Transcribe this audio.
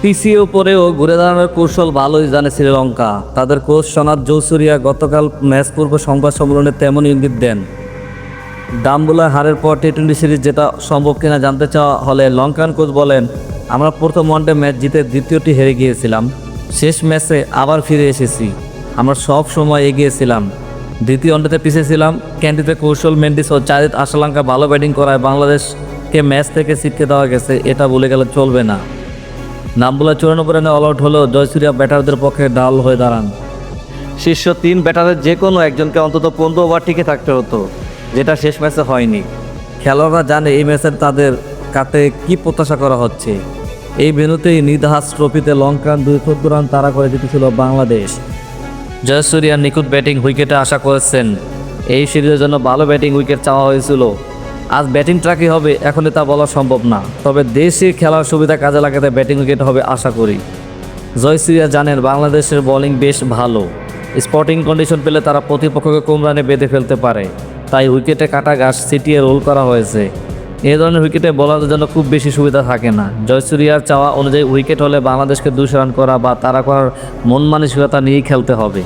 পিছিয়ে পরেও ঘুরে দাঁড়ানোর কৌশল ভালোই জানে শ্রীলঙ্কা। তাদের কোচ সনাথ জয়সূরিয়া গতকাল ম্যাচ পূর্ব সংবাদ সম্মেলনে তেমন ইঙ্গিত দেন। ডাম্বুলায় হারের পর টি-20 সিরিজ জেতা সম্ভব কিনা জানতে চাওয়া হলে লঙ্কান কোচ বলেন, আমরা প্রথম ওয়ানডে ম্যাচ জিতে দ্বিতীয়টি হেরে গিয়েছিলাম। শেষ ম্যাচে আবার ফিরে এসেছি। আমরা সব সময় এগিয়েছিলাম। দ্বিতীয় ওয়ানডেতে পিছিয়ে ছিলাম। ক্যান্ডিতে কৌশল মেন্ডিস ও জাহিদ আশালঙ্কা ভালো ব্যাটিং করায় বাংলাদেশকে ম্যাচ থেকে ছিটকে দেওয়া গেছে, এটা বলে গেলে চলবে না। ডাম্বুলা 94 রানে অল আউট হলেও জয়সূরিয়া ব্যাটারদের পক্ষে ঢাল হয়ে দাঁড়ান। শীর্ষ 3 ব্যাটারের যে কোনো একজনকে অন্তত 15 ওভার টিকে থাকতে হতো, যেটা শেষ ম্যাচে হয়নি। খেলোয়াড়রা জানে এই ম্যাচে তাদের কাছে কী প্রত্যাশা করা হচ্ছে। এই ভেন্যুতেই নিধাস ট্রফিতে লঙ্কান 214 রান তাড়া করে জিতেছিল বাংলাদেশ। জয়সূরিয়ার নিখুঁত ব্যাটিং উইকেটে আশা করেছেন। এই সিরিজের জন্য ভালো ব্যাটিং উইকেট চাওয়া হয়েছিল। আজ ব্যাটিং ট্র্যাকই হবে এখনই তা বলা সম্ভব না, তবে দেশে খেলার সুবিধা কাজে লাগাতে ব্যাটিং উইকেট হবে আশা করি। জয়সূরিয়া জানেন বাংলাদেশের বোলিং বেশ ভালো। স্পটিং কন্ডিশন পেলে তারা প্রতিপক্ষকে কম রানে বেঁধে ফেলতে পারে, তাই উইকেটে কাটা ঘাস ছিটিয়ে রোল করা হয়েছে। এই ধরনের উইকেটে বোলারদের জন্য খুব বেশি সুবিধা থাকে না। জয়সূরিয়ার চাওয়া অনুযায়ী উইকেট হলে বাংলাদেশকে 200 রান করা বা তাড়া করার মন মানসিকতা নিয়েই খেলতে হবে।